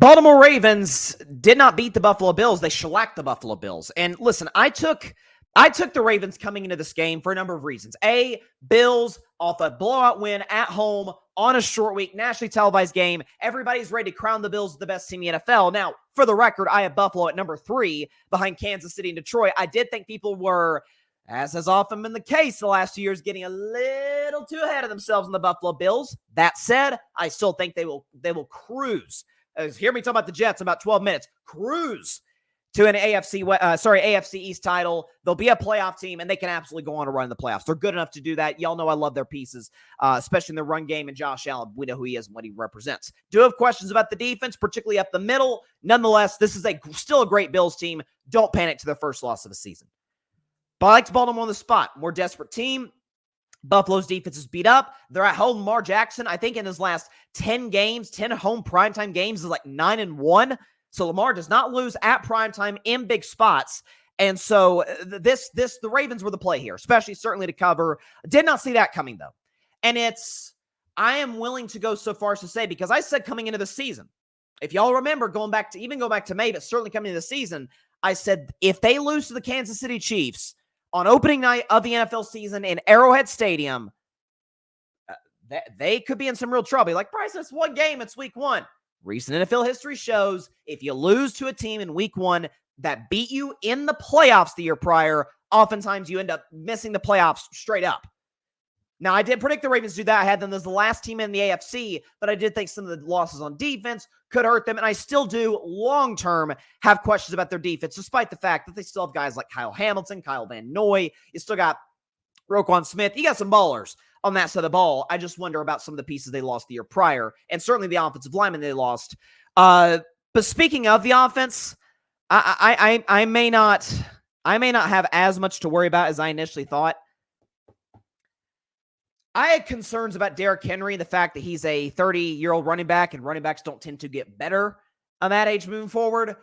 Baltimore Ravens did not beat the Buffalo Bills. They shellacked the Buffalo Bills. And listen, I took the Ravens coming into this game for a number of reasons. A, Bills off a blowout win at home on a short week, nationally televised game. Everybody's ready to crown the Bills the best team in the NFL. Now, for the record, I have Buffalo at number 3 behind Kansas City and Detroit. I did think people were, as has often been the case the last 2 years, getting a little too ahead of themselves in the Buffalo Bills. That said, I still think they will cruise. Hear me talk about the Jets in about 12 minutes. Cruise to an AFC East title. They'll be a playoff team, and they can absolutely go on a run in the playoffs. They're good enough to do that. Y'all know I love their pieces, especially in the run game, and Josh Allen. We know who he is and what he represents. Do have questions about the defense, particularly up the middle. Nonetheless, this is still a great Bills team. Don't panic to their first loss of the season. But I like Baltimore on the spot. More desperate team. Buffalo's defense is beat up. They're at home. Lamar Jackson, I think in his last 10 home primetime games, is like 9-1. So Lamar does not lose at primetime in big spots. And so the Ravens were the play here, especially certainly to cover. Did not see that coming, though. And I am willing to go so far as to say, because I said coming into the season, if y'all remember, going back to May, but certainly coming into the season, I said if they lose to the Kansas City Chiefs on opening night of the NFL season in Arrowhead Stadium, they could be in some real trouble. Like, Bryce, it's one game. It's week 1. Recent NFL history shows if you lose to a team in week 1 that beat you in the playoffs the year prior, oftentimes you end up missing the playoffs straight up. Now, I did predict the Ravens do that. I had them as the last team in the AFC, but I did think some of the losses on defense could hurt them, and I still do long-term have questions about their defense, despite the fact that they still have guys like Kyle Hamilton, Kyle Van Noy. You still got Roquan Smith. You got some ballers on that side of the ball. I just wonder about some of the pieces they lost the year prior, and certainly the offensive linemen they lost. But speaking of the offense, I may not have as much to worry about as I initially thought. I had concerns about Derrick Henry, the fact that he's a 30-year-old running back, and running backs don't tend to get better on that age moving forward.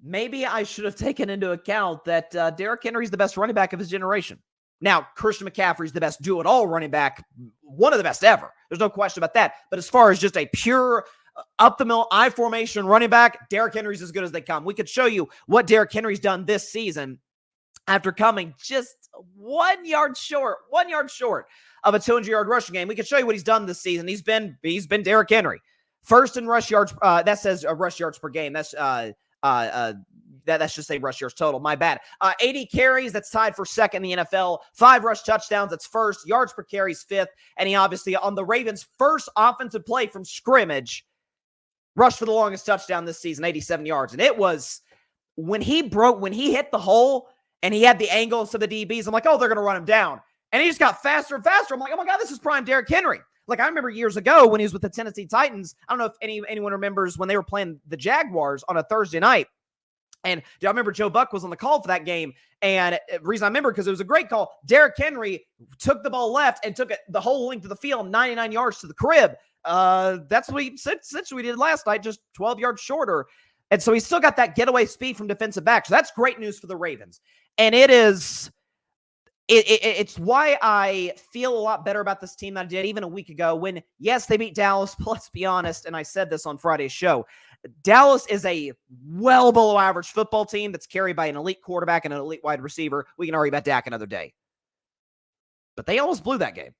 Maybe I should have taken into account that Derrick Henry's the best running back of his generation. Now, Christian McCaffrey's the best do-it-all running back, one of the best ever. There's no question about that. But as far as just a pure up-the-middle I-formation running back, Derrick Henry's as good as they come. We could show you what Derrick Henry's done this season after coming just 1 yard short of a 200-yard rushing game. We can show you what he's done this season. He's been Derrick Henry. First in rush yards. That says rush yards per game. That's just say rush yards total. My bad. 80 carries. That's tied for second in the NFL. 5 rush touchdowns. That's first. Yards per carry is 5th. And he obviously, on the Ravens' first offensive play from scrimmage, rushed for the longest touchdown this season, 87 yards. And it was when he hit the hole and he had the angles of the DBs. I'm like, oh, they're going to run him down. And he just got faster and faster. I'm like, oh my God, this is prime Derrick Henry. Like, I remember years ago when he was with the Tennessee Titans. I don't know if anyone remembers when they were playing the Jaguars on a Thursday night. And I remember Joe Buck was on the call for that game. And the reason I remember, because it was a great call. Derrick Henry took the ball left and took it the whole length of the field, 99 yards to the crib. That's what he essentially did last night, just 12 yards shorter. And so he's still got that getaway speed from defensive back. So that's great news for the Ravens. And it's why I feel a lot better about this team than I did even a week ago when, yes, they beat Dallas. But let's be honest, and I said this on Friday's show, Dallas is a well below average football team that's carried by an elite quarterback and an elite wide receiver. We can argue about Dak another day. But they almost blew that game.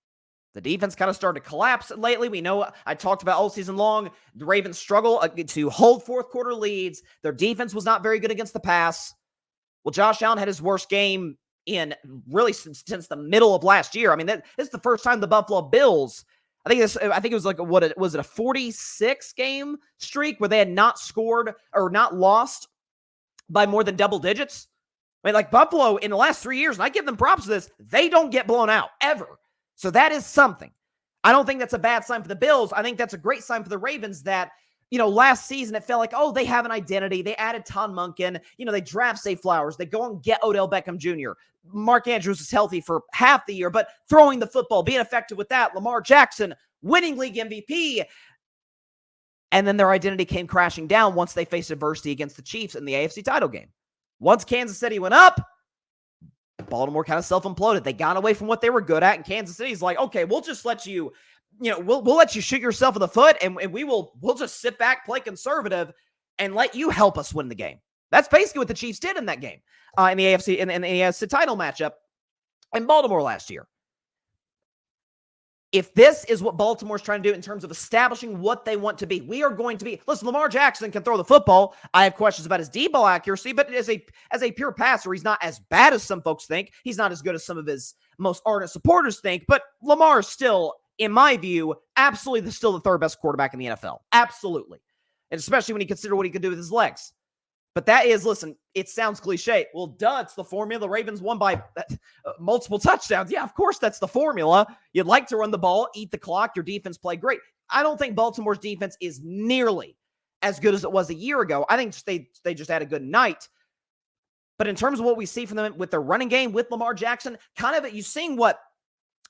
The defense kind of started to collapse lately. We know I talked about all season long. The Ravens struggle to hold fourth quarter leads. Their defense was not very good against the pass. Well, Josh Allen had his worst game in really since the middle of last year. I mean, this is the first time the Buffalo Bills, I think it was like a 46-game streak where they had not scored or not lost by more than double digits. I mean, like Buffalo in the last 3 years, and I give them props to this, they don't get blown out ever. So that is something. I don't think that's a bad sign for the Bills. I think that's a great sign for the Ravens that, last season it felt like, oh, they have an identity. They added Todd Monken. They draft Zay Flowers. They go and get Odell Beckham Jr. Mark Andrews is healthy for half the year, but throwing the football, being effective with that. Lamar Jackson, winning league MVP. And then their identity came crashing down once they faced adversity against the Chiefs in the AFC title game. Once Kansas City went up, Baltimore kind of self-imploded. They got away from what they were good at, and Kansas City's like, okay, we'll just let you we'll let you shoot yourself in the foot, and we'll just sit back, play conservative, and let you help us win the game. That's basically what the Chiefs did in that game, in the AFC in the AFC title matchup in Baltimore last year. If this is what Baltimore's trying to do in terms of establishing what they want to be, we are going to be. Listen, Lamar Jackson can throw the football. I have questions about his deep ball accuracy, but as a pure passer, he's not as bad as some folks think. He's not as good as some of his most ardent supporters think. But Lamar is still, in my view, absolutely still the third best quarterback in the NFL. Absolutely. And especially when you consider what he can do with his legs. But that is, listen, it sounds cliche. Well, duh, it's the formula. The Ravens won by multiple touchdowns. Yeah, of course, that's the formula. You'd like to run the ball, eat the clock. Your defense play great. I don't think Baltimore's defense is nearly as good as it was a year ago. I think they just had a good night. But in terms of what we see from them with their running game, with Lamar Jackson, kind of you're seeing what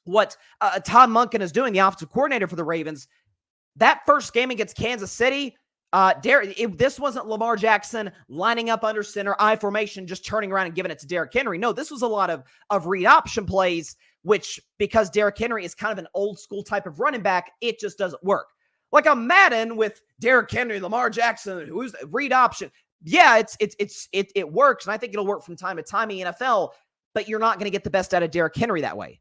Todd Monken is doing, the offensive coordinator for the Ravens. That first game against Kansas City, this wasn't Lamar Jackson lining up under center, I formation, just turning around and giving it to Derrick Henry. No, this was a lot of read option plays, which, because Derrick Henry is kind of an old school type of running back, it just doesn't work. Like a Madden with Derrick Henry, Lamar Jackson, who's read option. Yeah, it works, and I think it'll work from time to time in the NFL, but you're not going to get the best out of Derrick Henry that way.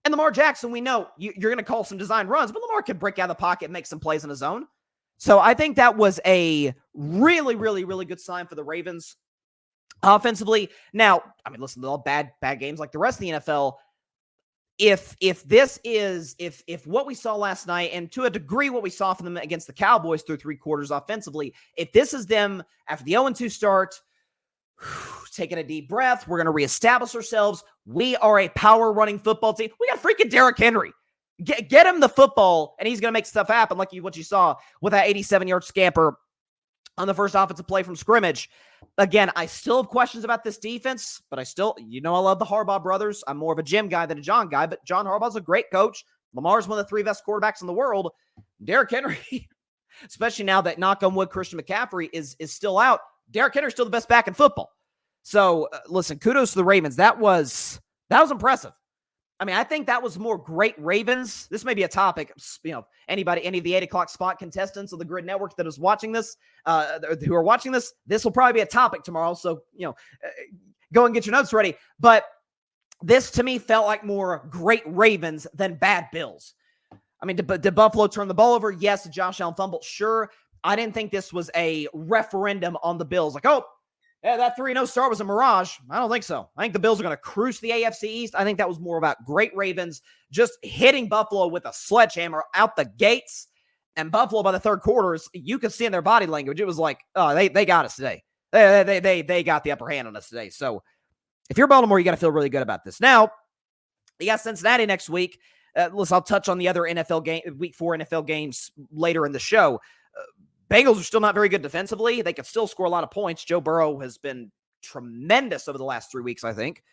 And Lamar Jackson, we know you're going to call some design runs, but Lamar can break out of the pocket and make some plays on his own. So I think that was a really, really, really good sign for the Ravens offensively. Now, I mean, listen, they're all bad games like the rest of the NFL. If what we saw last night, and to a degree what we saw from them against the Cowboys through three quarters offensively, if this is them after the 0-2 start, taking a deep breath, we're going to reestablish ourselves. We are a power running football team. We got freaking Derrick Henry. Get him the football, and he's going to make stuff happen, like what you saw with that 87-yard scamper on the first offensive play from scrimmage. Again, I still have questions about this defense, but I love the Harbaugh brothers. I'm more of a Jim guy than a John guy, but John Harbaugh's a great coach. Lamar's one of the three best quarterbacks in the world. Derrick Henry, especially now that, knock on wood, Christian McCaffrey is still out, Derrick Henry's still the best back in football. So, listen, kudos to the Ravens. That was impressive. I mean, I think that was more great Ravens. This may be a topic, any of the 8 o'clock spot contestants of the Grid Network that is watching this, who are watching this will probably be a topic tomorrow. So, go and get your notes ready. But this to me felt like more great Ravens than bad Bills. I mean, did Buffalo turn the ball over? Yes. Did Josh Allen fumble? Sure. I didn't think this was a referendum on the Bills. Like, oh, yeah, that 3-0 start was a mirage. I don't think so. I think the Bills are going to cruise the AFC East. I think that was more about great Ravens just hitting Buffalo with a sledgehammer out the gates. And Buffalo, by the third quarter, you could see in their body language, it was like, oh, they got us today. They got the upper hand on us today. So if you're Baltimore, you got to feel really good about this. Now, you got Cincinnati next week. Listen, I'll touch on the other week 4 NFL games later in the show. Bengals are still not very good defensively. They could still score a lot of points. Joe Burrow has been tremendous over the last 3 weeks, I think.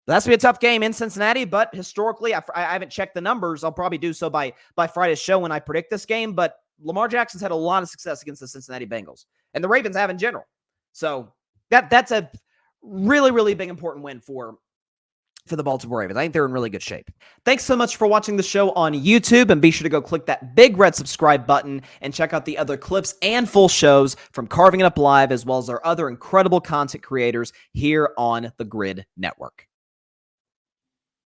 That's going to be a tough game in Cincinnati, but historically, I haven't checked the numbers. I'll probably do so by Friday's show when I predict this game, but Lamar Jackson's had a lot of success against the Cincinnati Bengals, and the Ravens have in general. So that's a really, really big important win for the Baltimore Ravens. I think they're in really good shape. Thanks so much for watching the show on YouTube, and be sure to go click that big red subscribe button and check out the other clips and full shows from Carving It Up Live, as well as our other incredible content creators here on the Grid Network.